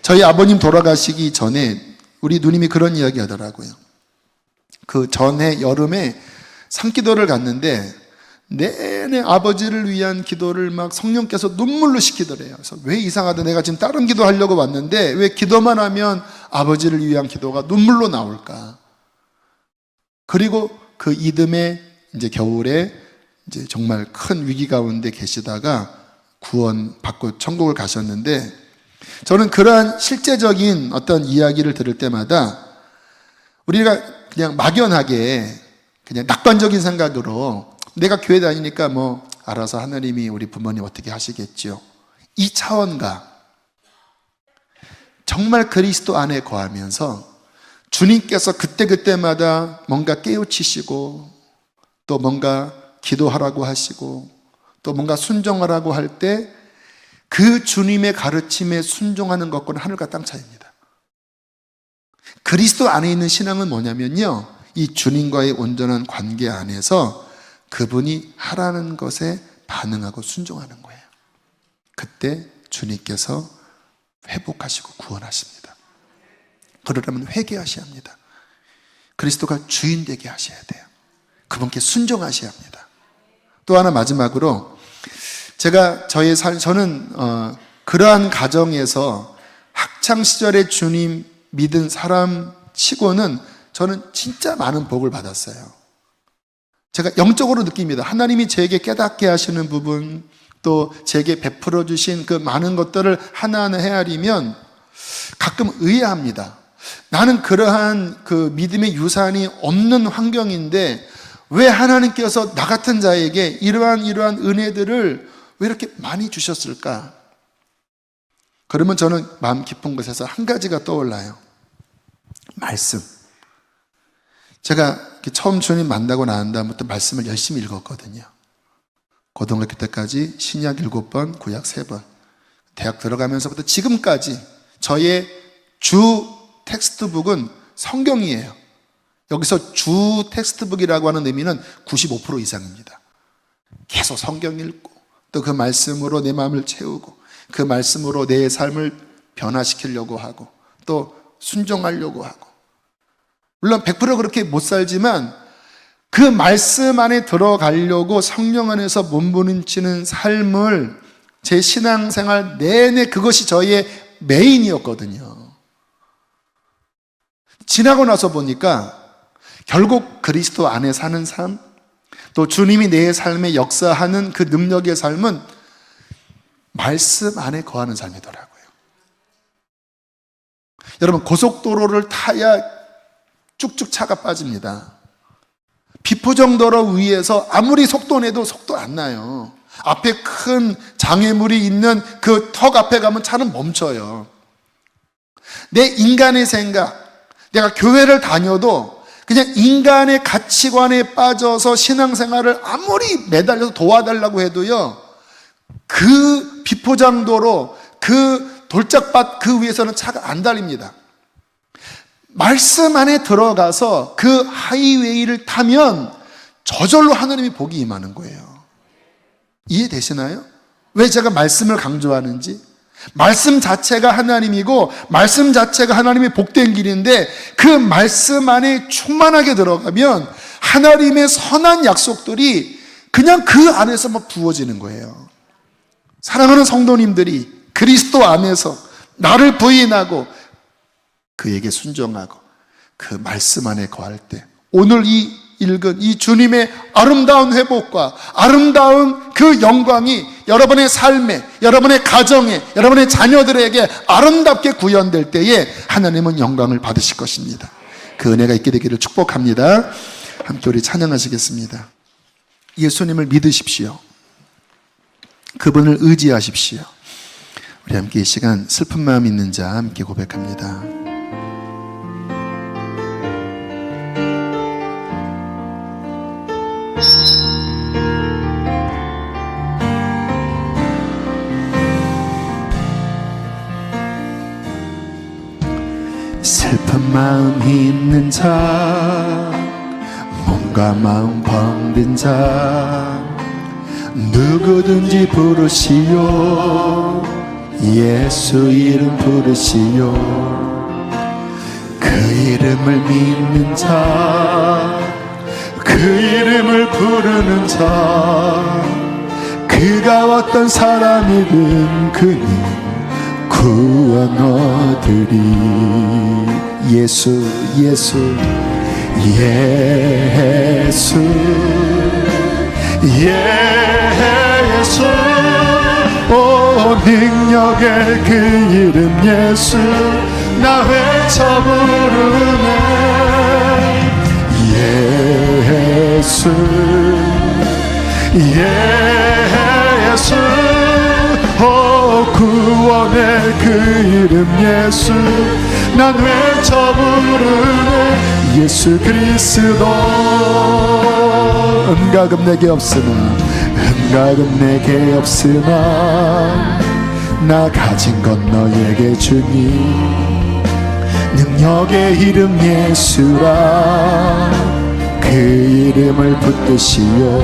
저희 아버님 돌아가시기 전에 우리 누님이 그런 이야기 하더라고요. 그 전해 여름에 산기도를 갔는데 내내 아버지를 위한 기도를 막 성령께서 눈물로 시키더래요. 그래서 왜 이상하다, 내가 지금 다른 기도 하려고 왔는데 왜 기도만 하면 아버지를 위한 기도가 눈물로 나올까. 그리고 그 이듬해 이제 겨울에 이제 정말 큰 위기 가운데 계시다가 구원받고 천국을 가셨는데, 저는 그러한 실제적인 어떤 이야기를 들을 때마다 우리가 그냥 막연하게 그냥 낙관적인 생각으로 내가 교회 다니니까 뭐 알아서 하나님이 우리 부모님 어떻게 하시겠죠, 이 차원과 정말 그리스도 안에 거하면서 주님께서 그때그때마다 뭔가 깨우치시고 또 뭔가 기도하라고 하시고 또 뭔가 순종하라고 할 때 그 주님의 가르침에 순종하는 것과는 하늘과 땅 차이입니다. 그리스도 안에 있는 신앙은 뭐냐면요, 이 주님과의 온전한 관계 안에서 그분이 하라는 것에 반응하고 순종하는 거예요. 그때 주님께서 회복하시고 구원하십니다. 그러려면 회개하셔야 합니다. 그리스도가 주인 되게 하셔야 돼요. 그분께 순종하셔야 합니다. 또 하나 마지막으로, 저는 그러한 가정에서 학창시절에 주님 믿은 사람 치고는 저는 진짜 많은 복을 받았어요. 제가 영적으로 느낍니다. 하나님이 제게 깨닫게 하시는 부분, 또 제게 베풀어 주신 그 많은 것들을 하나하나 헤아리면 가끔 의아합니다. 나는 그러한 그 믿음의 유산이 없는 환경인데 왜 하나님께서 나 같은 자에게 이러한 은혜들을 왜 이렇게 많이 주셨을까? 그러면 저는 마음 깊은 곳에서 한 가지가 떠올라요. 말씀. 제가 처음 주님 만나고 난 다음부터 말씀을 열심히 읽었거든요. 고등학교 때까지 신약 7번, 구약 3번. 대학 들어가면서부터 지금까지 저의 주 텍스트북은 성경이에요. 여기서 주 텍스트북이라고 하는 의미는 95% 이상입니다. 계속 성경 읽고 또 그 말씀으로 내 마음을 채우고 그 말씀으로 내 삶을 변화시키려고 하고 또 순종하려고 하고, 물론 100% 그렇게 못 살지만 그 말씀 안에 들어가려고 성령 안에서 몸부림치는 삶을 제 신앙생활 내내 그것이 저의 메인이었거든요. 지나고 나서 보니까 결국 그리스도 안에 사는 삶, 또 주님이 내 삶에 역사하는 그 능력의 삶은 말씀 안에 거하는 삶이더라고요. 여러분, 고속도로를 타야 쭉쭉 차가 빠집니다. 비포정도로 위에서 아무리 속도 내도 속도 안 나요. 앞에 큰 장애물이 있는 그 턱 앞에 가면 차는 멈춰요. 내 인간의 생각, 내가 교회를 다녀도 그냥 인간의 가치관에 빠져서 신앙생활을 아무리 매달려서 도와달라고 해도요, 그 비포장도로 그 돌짝밭 그 위에서는 차가 안 달립니다. 말씀 안에 들어가서 그 하이웨이를 타면 저절로 하나님이 복이 임하는 거예요. 이해되시나요? 왜 제가 말씀을 강조하는지? 말씀 자체가 하나님이고 말씀 자체가 하나님의 복된 길인데 그 말씀 안에 충만하게 들어가면 하나님의 선한 약속들이 그냥 그 안에서만 부어지는 거예요. 사랑하는 성도님들이 그리스도 안에서 나를 부인하고 그에게 순종하고 그 말씀 안에 거할 때 오늘 이 읽은 이 주님의 아름다운 회복과 아름다운 그 영광이 여러분의 삶에, 여러분의 가정에, 여러분의 자녀들에게 아름답게 구현될 때에 하나님은 영광을 받으실 것입니다. 그 은혜가 있게 되기를 축복합니다. 함께 우리 찬양하시겠습니다. 예수님을 믿으십시오. 그분을 의지하십시오. 우리 함께 이 시간 슬픈 마음 있는 자 함께 고백합니다. 슬픈 마음 있는 자, 몸과 마음 병든 자, 누구든지 부르시오. 예수 이름 부르시오. 그 이름을 믿는 자, 그 이름을 부르는 자, 그가 어떤 사람이든 그는 구원 얻으리. 예수 예수 예수 예수. 오 능력의 그 이름 예수 나 외쳐 부르네. 예수 예수. 오 구원의 그 이름 예수 난 외쳐 부르네. 예수 그리스도. 은가금 내게 없으나 은가금 내게 없으나 나 가진 것 너에게 주니. 능력의 이름 예수라. 그 이름을 붙드시오.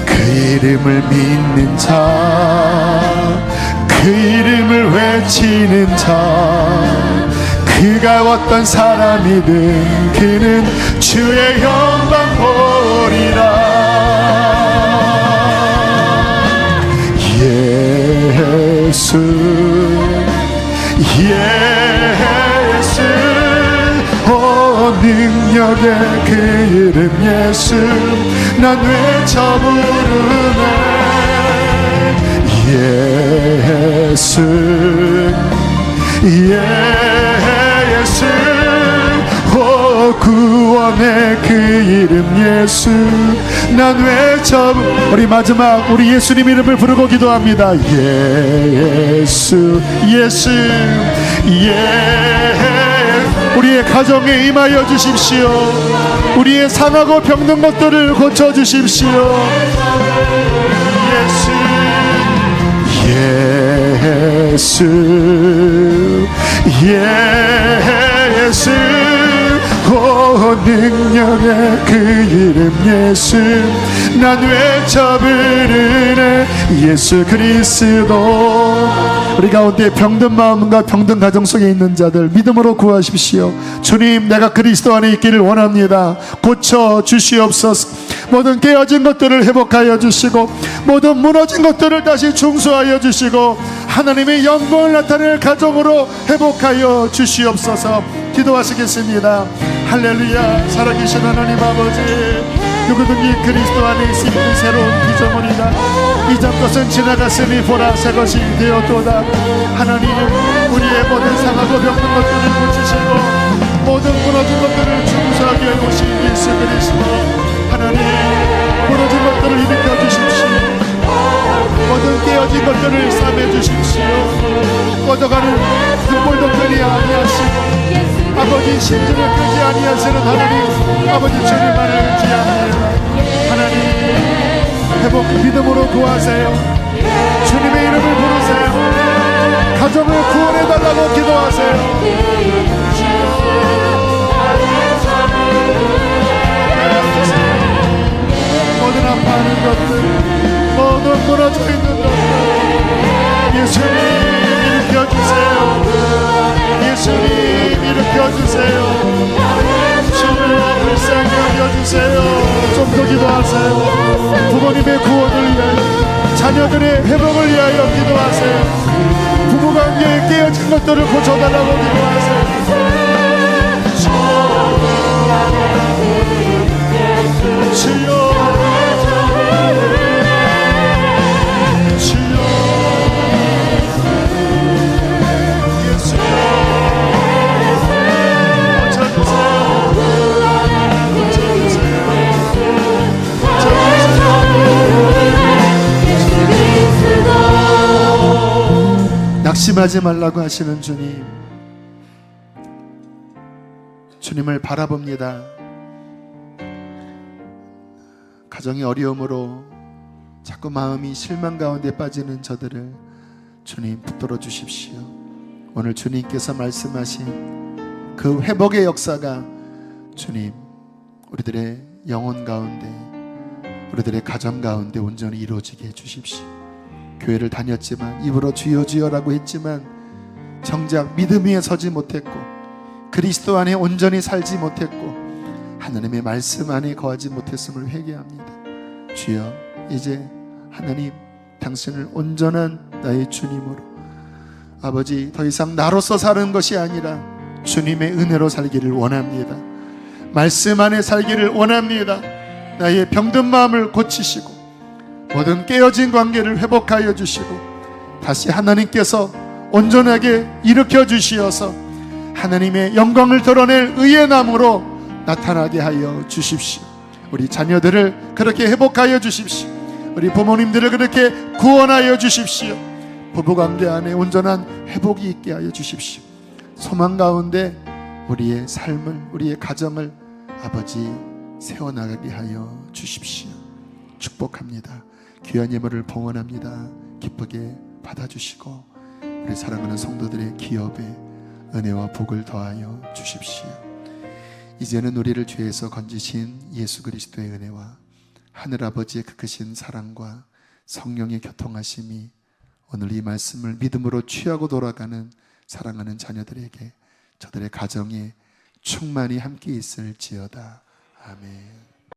그 이름을 믿는 자, 그 이름을 외치는 자, 그가 어떤 사람이든 그는 주의 영광 보리라. 예수 예수. 오 능력의 그 이름 예수 난 외쳐 부르네. 예수 예수. 오 구원의 그 이름 예수 난 외쳐. 우리 마지막 우리 예수님 이름을 부르고 기도합니다. 예수 예수 우리의 가정에 임하여 주십시오. 우리의 상하고 병든 것들을 고쳐주십시오. 예수 예수. 오 능력의 그 이름 예수 난 외쳐 부르네. 예수 그리스도. 우리 가운데 병든 마음과 병든 가정 속에 있는 자들 믿음으로 구하십시오. 주님 내가 그리스도 안에 있기를 원합니다. 고쳐 주시옵소서. 모든 깨어진 것들을 회복하여 주시고 모든 무너진 것들을 다시 중수하여 주시고 하나님의 영광을 나타낼 가정으로 회복하여 주시옵소서. 기도하시겠습니다. 할렐루야. 살아계신 하나님 아버지, 누구든지 그리스도 안에 있으면 새로운 피조물이다. 이전 것은 지나갔으니 보라 새 것이 되었도다. 하나님은 우리의 모든 상하고 병든 것들을 고치시고 모든 무너진 것들을 중수하게 해오신 예수 그리스도. 하나님 무너진 것들을 일으켜 주십시오. 모든 깨어진 것들을 싸매 주십시오. 꺼져가는 등불덕들이 아니하시고 아버지 심지를 끄지 아니하시는 하나님 아버지 주님만을 의지합니다. 하나님 회복 믿음으로 구하세요. 주님의 이름을 부르세요. 가정을 구원해달라고 기도하세요. 모든 아파하는 것들 모든 무너져 있는 것들 예수님 일으켜주세요. 예수님 일으켜주세요. 주를 불쌍히 이름으로 기도하세요. 부모님의 구원을 위하여, 자녀들의 회복을 위하여 기도하세요. 부부관계에 깨어진 것들을 고쳐달라고 기도하세요. 치료, 치료, 예수 낙심하지 말라고 하시는 주님, 주님을 바라봅니다. 가정의 어려움으로 자꾸 마음이 실망 가운데 빠지는 저들을 주님 붙들어 주십시오. 오늘 주님께서 말씀하신 그 회복의 역사가 주님 우리들의 영혼 가운데, 우리들의 가정 가운데 온전히 이루어지게 해주십시오. 교회를 다녔지만, 입으로 주여 주여라고 했지만 정작 믿음 위에 서지 못했고, 그리스도 안에 온전히 살지 못했고, 하나님의 말씀 안에 거하지 못했음을 회개합니다. 주여, 이제 하나님 당신을 온전한 나의 주님으로, 아버지 더 이상 나로서 사는 것이 아니라 주님의 은혜로 살기를 원합니다. 말씀 안에 살기를 원합니다. 나의 병든 마음을 고치시고 모든 깨어진 관계를 회복하여 주시고 다시 하나님께서 온전하게 일으켜 주시어서 하나님의 영광을 드러낼 의의 나무로 나타나게 하여 주십시오. 우리 자녀들을 그렇게 회복하여 주십시오. 우리 부모님들을 그렇게 구원하여 주십시오. 부부관계 안에 온전한 회복이 있게 하여 주십시오. 소망 가운데 우리의 삶을, 우리의 가정을 아버지 세워나가게 하여 주십시오. 축복합니다. 귀한 예물을 봉헌합니다. 기쁘게 받아주시고 우리 사랑하는 성도들의 기업에 은혜와 복을 더하여 주십시오. 이제는 우리를 죄에서 건지신 예수 그리스도의 은혜와 하늘아버지의 그 크신 사랑과 성령의 교통하심이 오늘 이 말씀을 믿음으로 취하고 돌아가는 사랑하는 자녀들에게, 저들의 가정에 충만히 함께 있을지어다. 아멘.